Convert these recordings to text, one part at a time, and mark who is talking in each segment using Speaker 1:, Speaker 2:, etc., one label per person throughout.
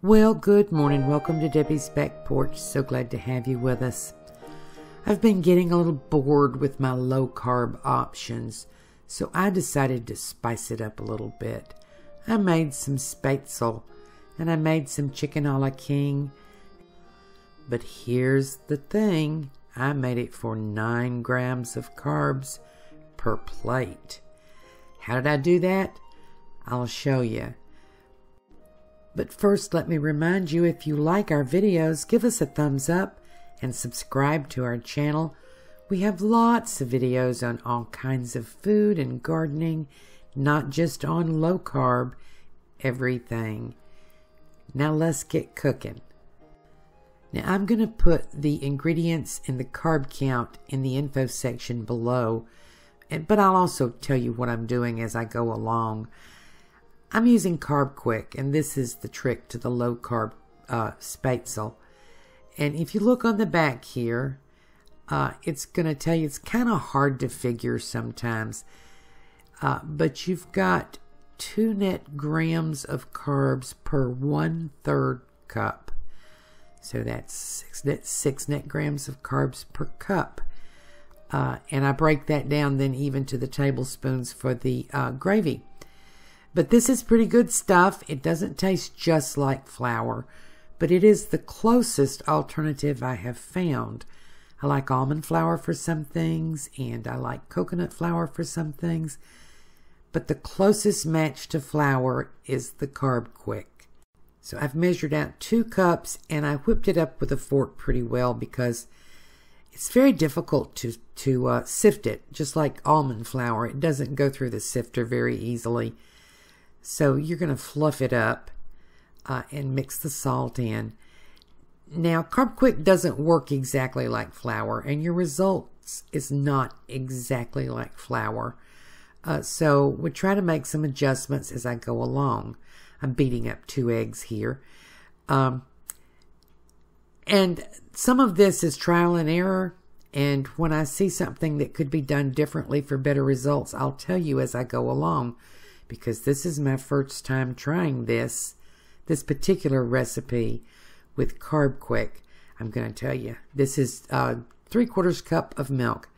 Speaker 1: Well, good morning. Welcome to Debbie's Back Porch. So glad to have you with us. I've been getting a little bored with my low-carb options, so I decided to spice it up a little bit. I made some Spaetzle, and I made some chicken a la king. But here's the thing. I made it for 9 grams of carbs per plate. How did I do that? I'll show you. But first, let me remind you, if you like our videos, give us a thumbs up and subscribe to our channel. We have lots of videos on all kinds of food and gardening, not just on low carb, everything. Now let's get cooking. Now I'm going to put the ingredients and the carb count in the info section below, but I'll also tell you what I'm doing as I go along. I'm using CarbQuick, and this is the trick to the low-carb Spaetzle. And if you look on the back here, it's going to tell you it's kind of hard to figure sometimes. But you've got 2 net grams of carbs per 1/3 cup. So that's 6 net grams of carbs per cup. And I break that down then even to the tablespoons for the gravy. But this is pretty good stuff. It doesn't taste just like flour, but it is the closest alternative I have found. I like almond flour for some things, and I like coconut flour for some things. But the closest match to flour is the CarbQuick. So I've measured out 2 cups, and I whipped it up with a fork pretty well because it's very difficult to sift it, just like almond flour. It doesn't go through the sifter very easily. So you're going to fluff it up and mix the salt in. Now, CarbQuick doesn't work exactly like flour, and your results is not exactly like flour. So we try to make some adjustments as I go along. I'm beating up 2 eggs here. And some of this is trial and error. And when I see something that could be done differently for better results, I'll tell you as I go along. Because this is my first time trying this particular recipe with CarbQuick. I'm going to tell you, this is 3/4 cup of milk.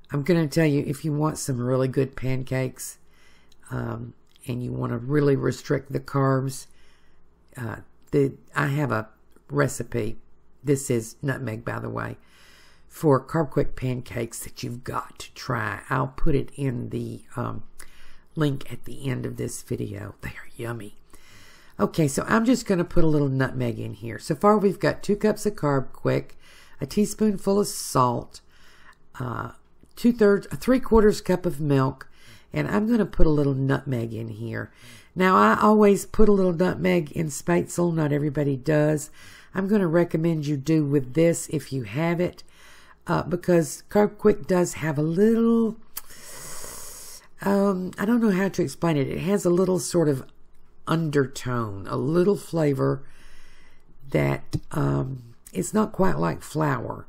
Speaker 1: I'm going to tell you, if you want some really good pancakes and you want to really restrict the carbs, I have a recipe. This is nutmeg, by the way, for CarbQuick pancakes that you've got to try. I'll put it in the link at the end of this video. They are yummy. Okay, so I'm just going to put a little nutmeg in here. So far we've got 2 cups of CarbQuick, a teaspoonful of salt, 3/4 cup of milk, and I'm going to put a little nutmeg in here. Now I always put a little nutmeg in Spaetzle. Not everybody does. I'm going to recommend you do with this if you have it, because CarbQuick does have a little I don't know how to explain it. It has a little sort of undertone, a little flavor that it's not quite like flour.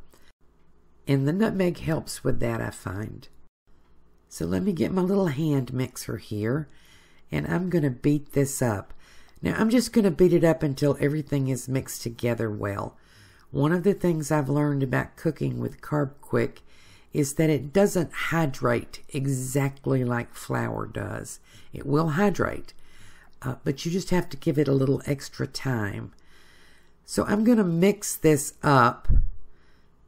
Speaker 1: And the nutmeg helps with that, I find. So let me get my little hand mixer here, and I'm going to beat this up. Now I'm just going to beat it up until everything is mixed together well. One of the things I've learned about cooking with CarbQuick is that it doesn't hydrate exactly like flour does. It will hydrate, but you just have to give it a little extra time. So I'm going to mix this up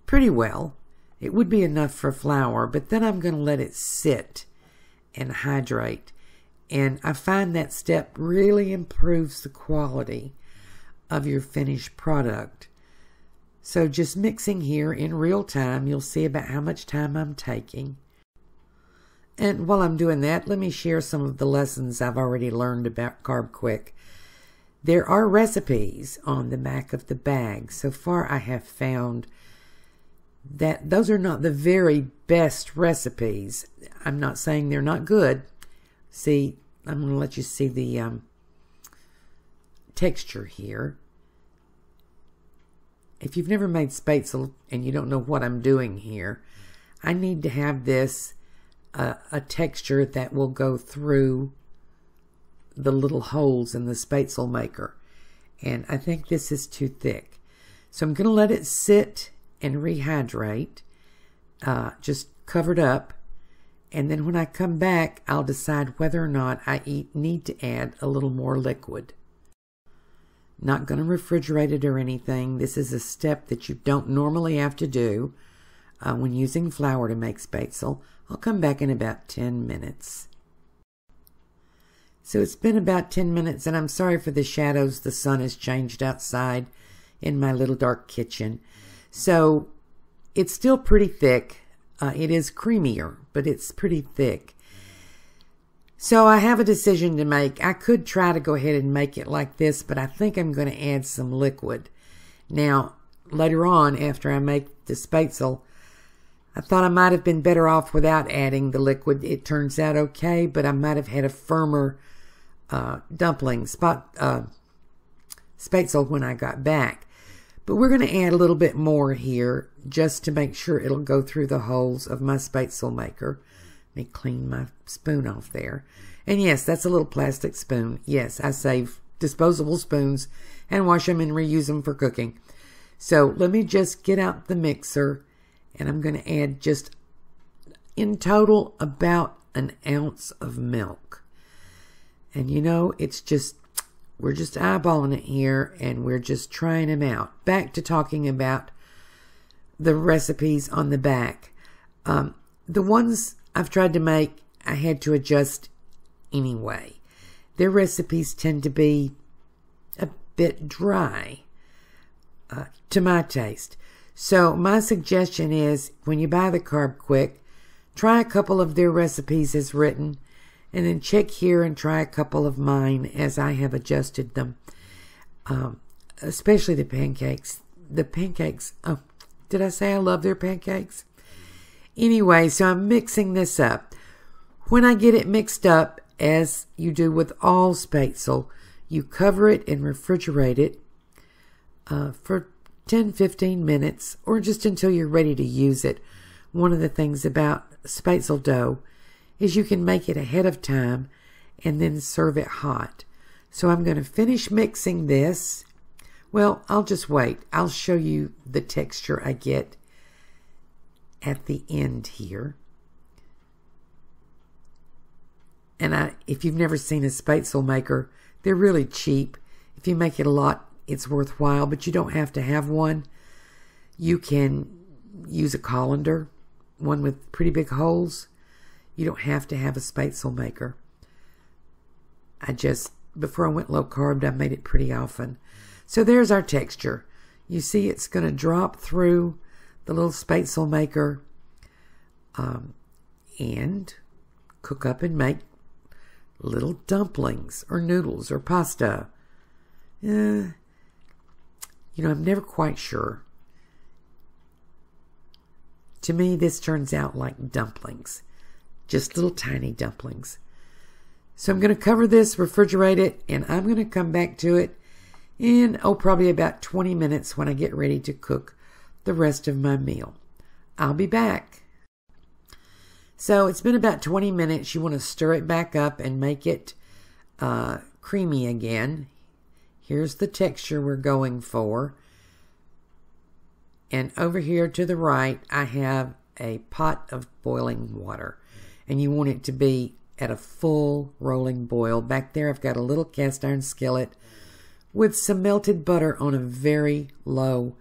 Speaker 1: pretty well. It would be enough for flour, but then I'm going to let it sit and hydrate. And I find that step really improves the quality of your finished product. So just mixing here in real time, you'll see about how much time I'm taking. And while I'm doing that, let me share some of the lessons I've already learned about CarbQuick. There are recipes on the back of the bag. So far I have found that those are not the very best recipes. I'm not saying they're not good. See, I'm going to let you see the texture here. If you've never made Spaetzle and you don't know what I'm doing here, I need to have this a texture that will go through the little holes in the Spaetzle maker. and I think this is too thick. So I'm going to let it sit and rehydrate, just covered up, and then when I come back, I'll decide whether or not I need to add a little more liquid. Not going to refrigerate it or anything. This is a step that you don't normally have to do when using flour to make Spaetzle. I'll come back in about 10 minutes. So it's been about 10 minutes, and I'm sorry for the shadows. The sun has changed outside in my little dark kitchen. So it's still pretty thick. It is creamier, but it's pretty thick. So I have a decision to make. I could try to go ahead and make it like this, but I think I'm going to add some liquid. Now, later on, after I make the Spaetzle, I thought I might have been better off without adding the liquid. It turns out okay, but I might have had a firmer Spaetzle when I got back. But we're going to add a little bit more here just to make sure it'll go through the holes of my Spaetzle maker. Let me clean my spoon off there. And yes, that's a little plastic spoon. Yes, I save disposable spoons and wash them and reuse them for cooking. So let me just get out the mixer, and I'm going to add just in total about an ounce of milk. And you know, it's just, we're just eyeballing it here, and we're just trying them out. Back to talking about the recipes on the back. The ones I've tried to make, I had to adjust anyway. Their recipes tend to be a bit dry to my taste. So my suggestion is, when you buy the CarbQuick, try a couple of their recipes as written, and then check here and try a couple of mine as I have adjusted them. Especially the pancakes. The pancakes, oh, did I say I love their pancakes? Anyway, so I'm mixing this up. When I get it mixed up, as you do with all Spaetzle, you cover it and refrigerate it for 10-15 minutes, or just until you're ready to use it. One of the things about Spaetzle dough is you can make it ahead of time and then serve it hot. So I'm going to finish mixing this. Well, I'll just wait. I'll show you the texture I get at the end here. And if you've never seen a Spaetzle maker, they're really cheap. If you make it a lot, it's worthwhile, but you don't have to have one. You can use a colander, one with pretty big holes. You don't have to have a Spaetzle maker. Before I went low carb, I made it pretty often. So there's our texture. You see it's going to drop through the little Spaetzle maker and cook up and make little dumplings or noodles or pasta. You know, I'm never quite sure. To me, this turns out like dumplings. Just little tiny dumplings. So I'm going to cover this, refrigerate it, and I'm going to come back to it in, probably about 20 minutes when I get ready to cook the rest of my meal. I'll be back. So it's been about 20 minutes. You want to stir it back up and make it creamy again. Here's the texture we're going for. And over here to the right, I have a pot of boiling water. And you want it to be at a full rolling boil. Back there, I've got a little cast iron skillet with some melted butter on a very low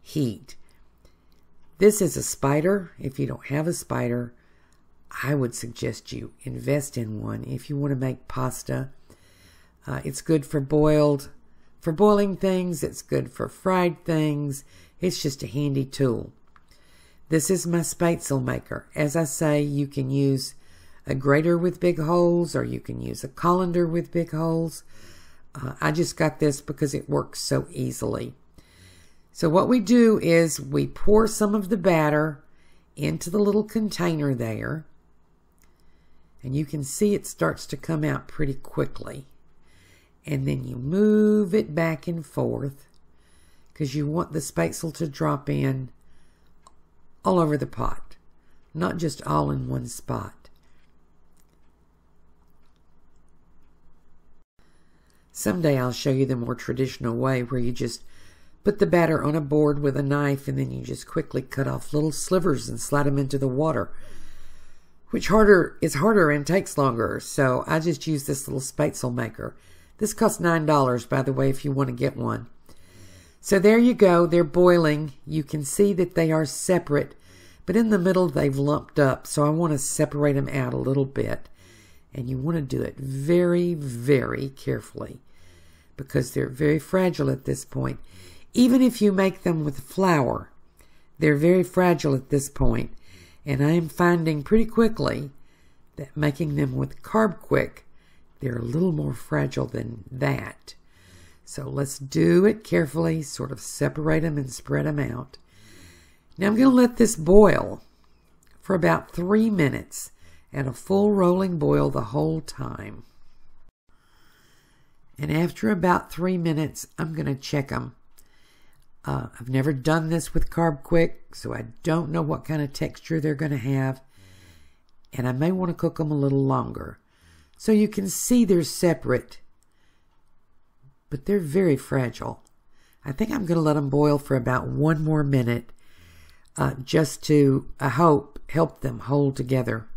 Speaker 1: heat. This is a spider. If you don't have a spider, I would suggest you invest in one if you want to make pasta. It's good for boiling things. It's good for fried things. It's just a handy tool. This is my Spaetzle maker. As I say, you can use a grater with big holes, or you can use a colander with big holes. I just got this because it works so easily. So what we do is we pour some of the batter into the little container there. And you can see it starts to come out pretty quickly. And then you move it back and forth because you want the Spaetzle to drop in all over the pot, not just all in one spot. Someday I'll show you the more traditional way where you just put the batter on a board with a knife and then you just quickly cut off little slivers and slide them into the water, which is harder and takes longer. So I just use this little Spaetzle maker. This costs $9, by the way, if you want to get one. So there you go. They're boiling. You can see that they are separate, but in the middle they've lumped up. So I want to separate them out a little bit. And you want to do it very, very carefully because they're very fragile at this point. Even if you make them with flour, they're very fragile at this point. And I am finding pretty quickly that making them with CarbQuick, they're a little more fragile than that. So let's do it carefully, sort of separate them and spread them out. Now I'm going to let this boil for about 3 minutes at a full rolling boil the whole time. And after about 3 minutes, I'm going to check them. I've never done this with CarbQuick, so I don't know what kind of texture they're going to have. And I may want to cook them a little longer. So you can see they're separate, but they're very fragile. I think I'm going to let them boil for about 1 more minute just to, I hope, help them hold together.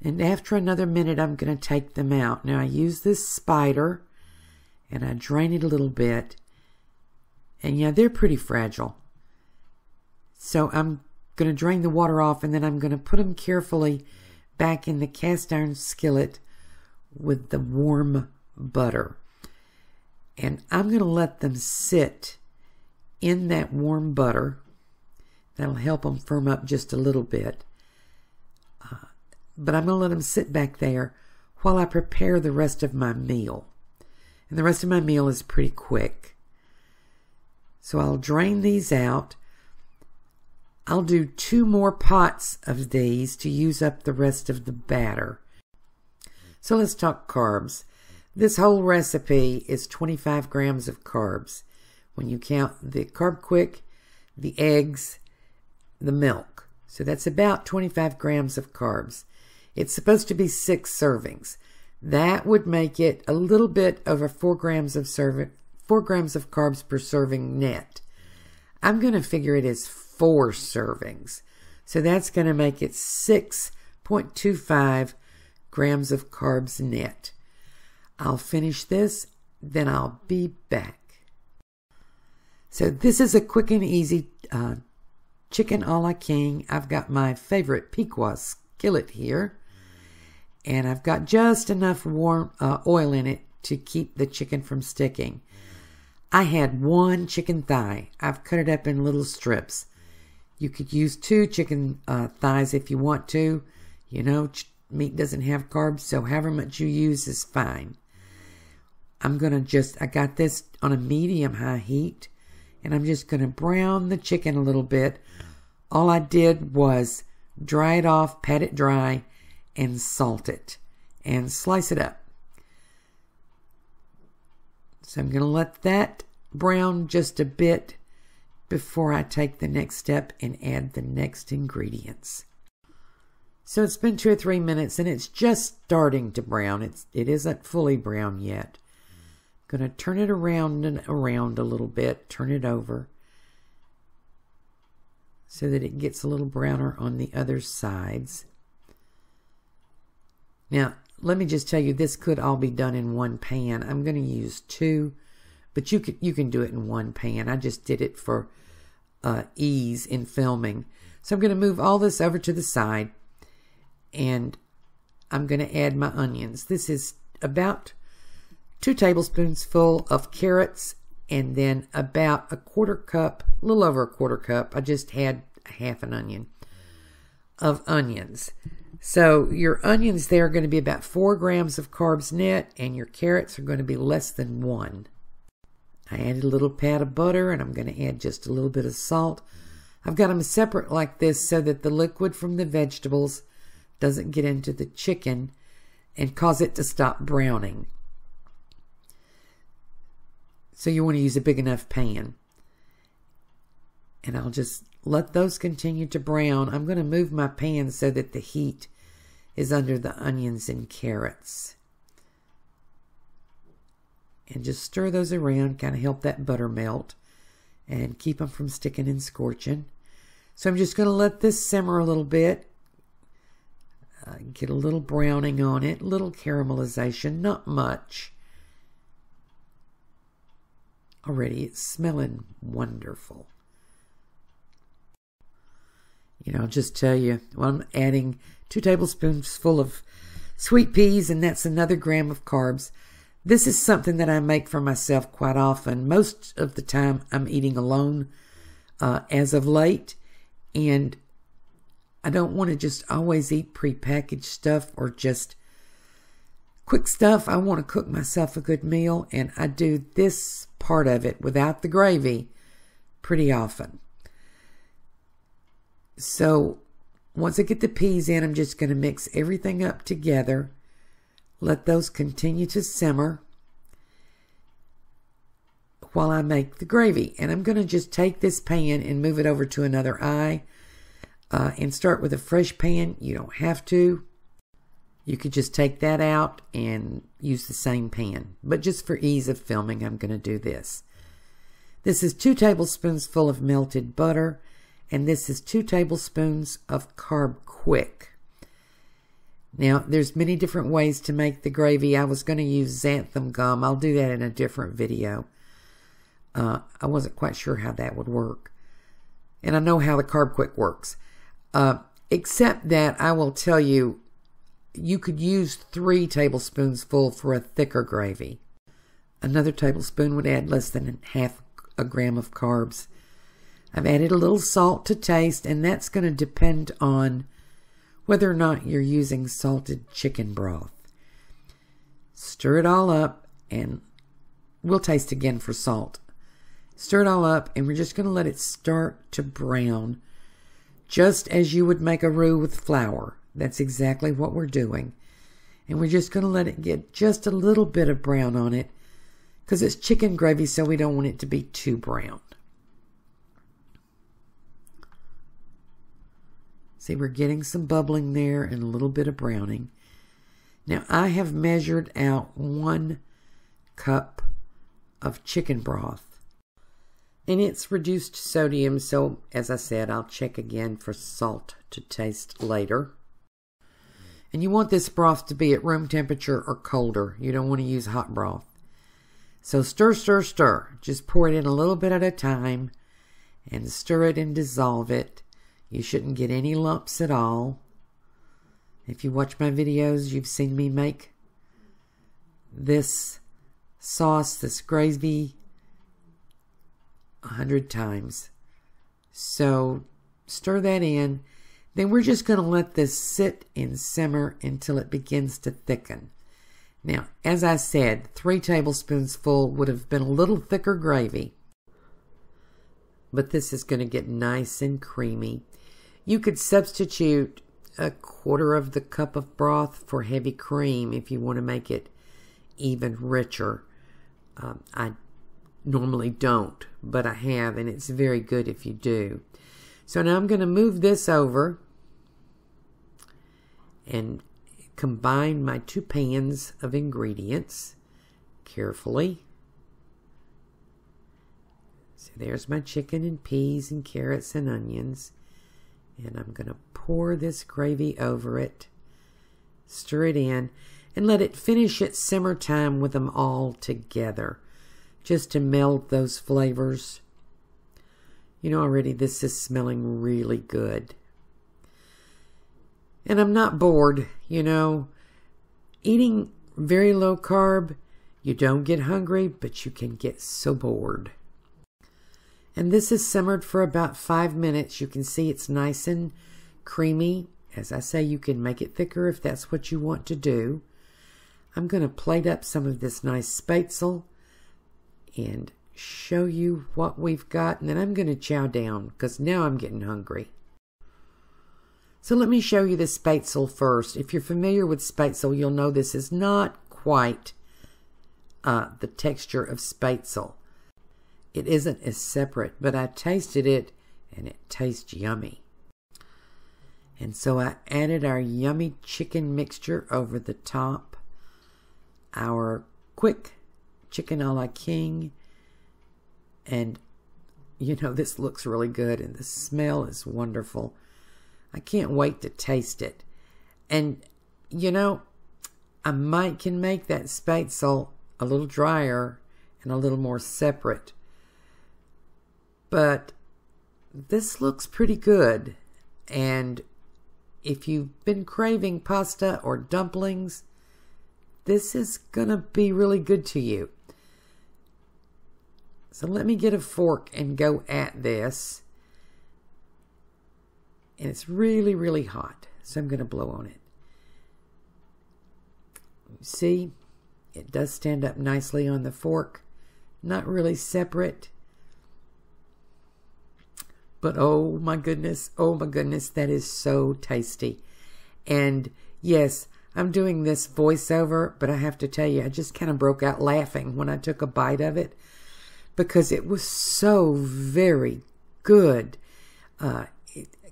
Speaker 1: And after another minute, I'm going to take them out. Now I use this spider and I drain it a little bit. And yeah, they're pretty fragile. So I'm going to drain the water off and then I'm going to put them carefully back in the cast iron skillet with the warm butter. And I'm going to let them sit in that warm butter. That'll help them firm up just a little bit. But I'm going to let them sit back there while I prepare the rest of my meal. And the rest of my meal is pretty quick. So I'll drain these out. I'll do 2 more pots of these to use up the rest of the batter. So let's talk carbs. This whole recipe is 25 grams of carbs. When you count the CarbQuick, the eggs, the milk. So that's about 25 grams of carbs. It's supposed to be 6 servings. That would make it a little bit over 4 grams of carbs per serving net. I'm going to figure it as 4 servings. So that's going to make it 6.25 grams of carbs net. I'll finish this, then I'll be back. So this is a quick and easy chicken a la king. I've got my favorite Pequot skillet here. And I've got just enough warm oil in it to keep the chicken from sticking. I had 1 chicken thigh. I've cut it up in little strips. You could use 2 chicken thighs if you want to. You know, meat doesn't have carbs, so however much you use is fine. I got this on a medium-high heat, and I'm just going to brown the chicken a little bit. All I did was dry it off, pat it dry, and salt it, and slice it up. So I'm going to let that brown just a bit before I take the next step and add the next ingredients. So it's been 2 or 3 minutes and it's just starting to brown. It isn't fully brown yet. I'm going to turn it around and around a little bit, turn it over so that it gets a little browner on the other sides. Now, let me just tell you, this could all be done in 1 pan. I'm going to use 2, but you can do it in 1 pan. I just did it for ease in filming. So I'm going to move all this over to the side, and I'm going to add my onions. This is about 2 tablespoons full of carrots, and then about a 1/4 cup, a little over a 1/4 cup. I just had half an onion of onions. So your onions there are going to be about 4 grams of carbs net, and your carrots are going to be less than 1. I added a little pat of butter, and I'm going to add just a little bit of salt. I've got them separate like this so that the liquid from the vegetables doesn't get into the chicken and cause it to stop browning. So you want to use a big enough pan. And I'll just let those continue to brown. I'm going to move my pan so that the heat is under the onions and carrots. And just stir those around, kind of help that butter melt and keep them from sticking and scorching. So I'm just going to let this simmer a little bit. Get a little browning on it, a little caramelization, not much. Already it's smelling wonderful. You know, I'll just tell you, well, I'm adding 2 tablespoons full of sweet peas, and that's another gram of carbs. This is something that I make for myself quite often. Most of the time I'm eating alone as of late, and I don't want to just always eat prepackaged stuff or just quick stuff. I want to cook myself a good meal, and I do this part of it without the gravy pretty often. So once I get the peas in, I'm just going to mix everything up together. Let those continue to simmer while I make the gravy. And I'm going to just take this pan and move it over to another eye and start with a fresh pan. You don't have to. You could just take that out and use the same pan. But just for ease of filming, I'm going to do this. This is 2 tablespoons full of melted butter, and this is 2 tablespoons of CarbQuick. Now, there's many different ways to make the gravy. I was going to use xanthan gum. I'll do that in a different video. I wasn't quite sure how that would work. And I know how the CarbQuick works. Except that I will tell you, you could use 3 tablespoons full for a thicker gravy. Another tablespoon would add less than half a gram of carbs. I've added a little salt to taste, and that's going to depend on whether or not you're using salted chicken broth. Stir it all up, and we'll taste again for salt. Stir it all up, and we're just going to let it start to brown, just as you would make a roux with flour. That's exactly what we're doing. And we're just going to let it get just a little bit of brown on it, because it's chicken gravy, so we don't want it to be too brown. See, we're getting some bubbling there and a little bit of browning. Now, I have measured out 1 cup of chicken broth. And it's reduced sodium, so as I said, I'll check again for salt to taste later. And you want this broth to be at room temperature or colder. You don't want to use hot broth. So stir, stir, stir. Just pour it in a little bit at a time and stir it and dissolve it. You shouldn't get any lumps at all. If you watch my videos, you've seen me make this sauce, this gravy, 100 times. So stir that in. Then we're just going to let this sit and simmer until it begins to thicken. Now, as I said, 3 tablespoons full would have been a little thicker gravy. But this is going to get nice and creamy. You could substitute 1/4 of the cup of broth for heavy cream if you want to make it even richer. I normally don't, but I have, and it's very good if you do. So now I'm going to move this over and combine my 2 pans of ingredients carefully. So there's my chicken and peas and carrots and onions. And I'm going to pour this gravy over it, stir it in, and let it finish its simmer time with them all together, just to meld those flavors. You know, already this is smelling really good. And I'm not bored, you know. Eating very low carb, you don't get hungry, but you can get so bored. And this is simmered for about 5 minutes. You can see it's nice and creamy. As I say, you can make it thicker if that's what you want to do. I'm going to plate up some of this nice Spaetzle and show you what we've got. And then I'm going to chow down because now I'm getting hungry. So let me show you the Spaetzle first. If you're familiar with Spaetzle, you'll know this is not quite the texture of Spaetzle. It isn't as separate, but I tasted it and it tastes yummy. And so I added our yummy chicken mixture over the top, our quick chicken a la king. And, you know, this looks really good, and the smell is wonderful. I can't wait to taste it. And, you know, I can make that Spaetzle a little drier and a little more separate. But this looks pretty good. And if you've been craving pasta or dumplings, this is going to be really good to you. So let me get a fork and go at this. And it's really, really hot. So I'm going to blow on it. See, it does stand up nicely on the fork. Not really separate. But oh my goodness, that is so tasty. And yes, I'm doing this voiceover, but I have to tell you, I just kind of broke out laughing when I took a bite of it, because it was so very good.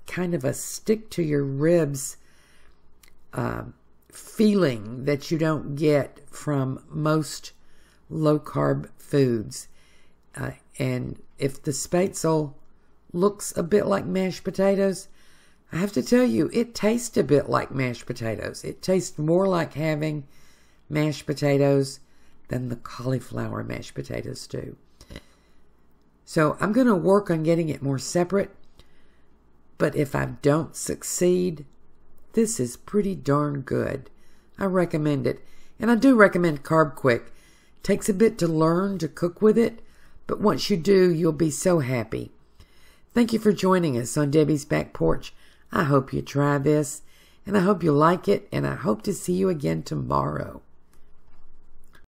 Speaker 1: Kind of a stick to your ribs feeling that you don't get from most low-carb foods. And if the Spaetzle looks a bit like mashed potatoes, I have to tell you, it tastes a bit like mashed potatoes. It tastes more like having mashed potatoes than the cauliflower mashed potatoes do. So I'm going to work on getting it more separate. But if I don't succeed, this is pretty darn good. I recommend it. And I do recommend CarbQuick. Takes a bit to learn to cook with it, but once you do, you'll be so happy. Thank you for joining us on Debbie's Back Porch. I hope you try this, and I hope you like it, and I hope to see you again tomorrow.